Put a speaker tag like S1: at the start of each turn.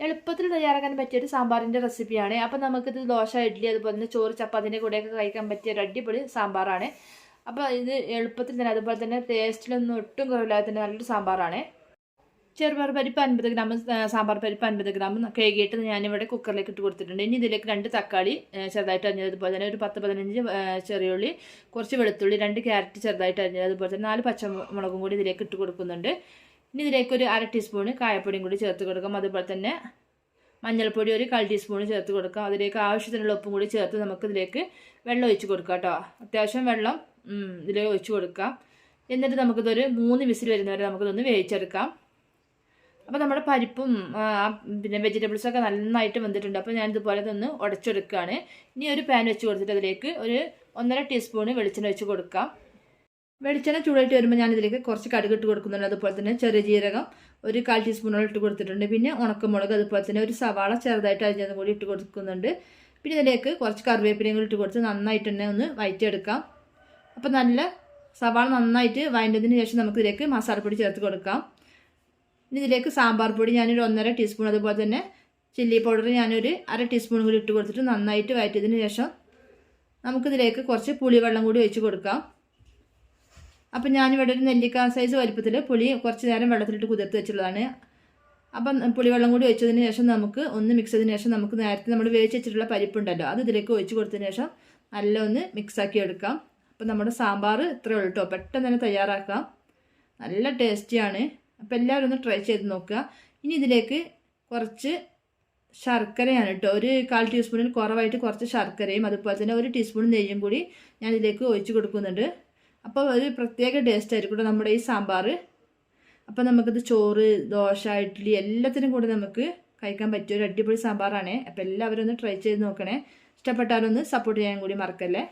S1: എളുപ്പത്തിൽ തയ്യാറാക്കാൻ പറ്റിയൊരു സാമ്പാറിൻ്റെ റെസിപ്പിയാണ്. അപ്പം നമുക്കിത് ദോശ, ഇഡ്ഡലി, അതുപോലെ തന്നെ ചോറ്, ചപ്പാത്തിൻ്റെ കൂടെയൊക്കെ കഴിക്കാൻ പറ്റിയ ഒരു അടിപൊളി സാമ്പാറാണ്. അപ്പോൾ ഇത് എളുപ്പത്തിൽ തന്നെ, അതുപോലെ തന്നെ ടേസ്റ്റിലൊന്നും ഒട്ടും കുറവില്ലാതെ തന്നെ നല്ലൊരു സാമ്പാറാണ്. ചെറുപയർ പരിപ്പ് 50 ഗ്രാം, സാമ്പാർ പരിപ്പ് 50 ഗ്രാം കഴുകിയിട്ട് ഞാനിവിടെ കുക്കറിലേക്ക് ഇട്ട് കൊടുത്തിട്ടുണ്ട്. ഇനി ഇതിലേക്ക് 2 തക്കാളി ചെറുതായിട്ട് അരിഞ്ഞത്, അതുപോലെ തന്നെ ഒരു 10-15 ചെറിയുള്ളി, കുറച്ച് വെളുത്തുള്ളി, 2 ക്യാരറ്റ് ചെറുതായിട്ട് അരിഞ്ഞത്, അതുപോലെ തന്നെ 4 പച്ചമുളകും കൂടി ഇതിലേക്ക് ഇട്ട് കൊടുക്കുന്നുണ്ട്. ഇനി ഇതിലേക്ക് ഒരു 1/2 ടീസ്പൂൺ കായപ്പൊടിയും കൂടി ചേർത്ത് കൊടുക്കാം. അതുപോലെ തന്നെ മഞ്ഞൾപ്പൊടി ഒരു 1/4 ടീസ്പൂൺ ചേർത്ത് കൊടുക്കാം. അതിലേക്ക് ആവശ്യത്തിനുള്ള ഉപ്പും കൂടി ചേർത്ത് നമുക്ക് ഇതിലേക്ക് വെള്ളം ഒഴിച്ച് കൊടുക്കാം കേട്ടോ. അത്യാവശ്യം വെള്ളം ഇതിലേക്ക് ഒഴിച്ച് കൊടുക്കാം. എന്നിട്ട് നമുക്കിതൊരു 3 വിസിൽ വരുന്നവരെ നമുക്കിതൊന്ന് വേവിച്ചെടുക്കാം. അപ്പോൾ നമ്മുടെ പരിപ്പും പിന്നെ വെജിറ്റബിൾസൊക്കെ നന്നായിട്ട് വെന്തിട്ടുണ്ട്. അപ്പോൾ ഞാനിതുപോലെ ഒന്ന് ഉടച്ചെടുക്കുകയാണ്. ഇനി ഒരു പാൻ വെച്ച് കൊടുത്തിട്ട് അതിലേക്ക് ഒരു 1.5 ടീസ്പൂൺ വെളിച്ചെണ്ണ വെച്ച് കൊടുക്കാം. വെളിച്ചെണ്ണ ചൂടായിട്ട് വരുമ്പോൾ ഞാനിതിലേക്ക് കുറച്ച് കടുക് ഇട്ട് കൊടുക്കുന്നുണ്ട്. അതുപോലെ തന്നെ ചെറിയ ജീരകം ഒരു 1/4 ടീസ്പൂണോളം ഇട്ട് കൊടുത്തിട്ടുണ്ട്. പിന്നെ ഉണക്കമുളക്, അതുപോലെ തന്നെ ഒരു സവാള ചെറുതായിട്ട് അരിഞ്ഞതും കൂടി ഇട്ട് കൊടുക്കുന്നുണ്ട്. പിന്നെ ഇതിലേക്ക് കുറച്ച് കറിവേപ്പിലയും കൂടി ഇട്ട് കൊടുത്ത് നന്നായിട്ട് തന്നെ ഒന്ന് വഴറ്റിയെടുക്കാം. അപ്പോൾ നല്ല സവാള നന്നായിട്ട് വഴറ്റിയതിന് ശേഷം നമുക്കിതിലേക്ക് മസാലപ്പൊടി ചേർത്ത് കൊടുക്കാം. ഇനി ഇതിലേക്ക് സാമ്പാർ പൊടി ഞാനൊരു 1.5 ടീസ്പൂൺ, അതുപോലെ തന്നെ ചില്ലി പൗഡർ ഞാനൊരു 1/2 ടീസ്പൂൺ കൂടി ഇട്ട് കൊടുത്തിട്ട് നന്നായിട്ട് വഴറ്റിയതിന് ശേഷം നമുക്കിതിലേക്ക് കുറച്ച് പുളിവെള്ളം കൂടി ഒഴിച്ച് കൊടുക്കാം. അപ്പം ഞാനിവിടെ ഒരു നെല്ലിക്ക സൈസ് വലിപ്പത്തിൽ പുളി കുറച്ച് നേരം വെള്ളത്തിലിട്ട് കുതിർത്ത് വെച്ചിട്ടുള്ളതാണ്. അപ്പം പുളിവെള്ളം കൂടി ഒഴിച്ചതിന് ശേഷം നമുക്ക് ഒന്ന് മിക്സ് ചെയ്തതിന് ശേഷം നമുക്ക് നേരത്തെ നമ്മൾ വേവിച്ച് വെച്ചിട്ടുള്ള പരിപ്പുണ്ടല്ലോ അത് ഇതിലേക്ക് ഒഴിച്ച് കൊടുത്തതിന് ശേഷം നല്ല ഒന്ന് മിക്സാക്കി എടുക്കാം. അപ്പം നമ്മുടെ സാമ്പാർ ഇത്രയേ ഉള്ളൂ കേട്ടോ. പെട്ടെന്ന് തന്നെ തയ്യാറാക്കാം, നല്ല ടേസ്റ്റിയാണ്. അപ്പോൾ എല്ലാവരും ഒന്ന് ട്രൈ ചെയ്ത് നോക്കുക. ഇനി ഇതിലേക്ക് കുറച്ച് ശർക്കരയാണ് കേട്ടോ, ഒരു 1/4 ടീസ്പൂണിൽ കുറവായിട്ട് കുറച്ച് ശർക്കരയും അതുപോലെ തന്നെ 1 ടീസ്പൂൺ നെയ്യും കൂടി ഞാൻ ഇതിലേക്ക് ഒഴിച്ച് കൊടുക്കുന്നുണ്ട്. അപ്പോൾ ഒരു പ്രത്യേക ടേസ്റ്റ് ആയിരിക്കും നമ്മുടെ ഈ സാമ്പാർ. അപ്പോൾ നമുക്കിത് ചോറ്, ദോശ, ഇഡ്ഡലി എല്ലാത്തിനും കൂടി നമുക്ക് കഴിക്കാൻ പറ്റിയ ഒരു അടിപൊളി സാമ്പാറാണ്. അപ്പോൾ എല്ലാവരും ഒന്ന് ട്രൈ ചെയ്ത് നോക്കണേ. ഇഷ്ടപ്പെട്ടാലൊന്ന് സപ്പോർട്ട് ചെയ്യാൻ കൂടി മറക്കല്ലേ.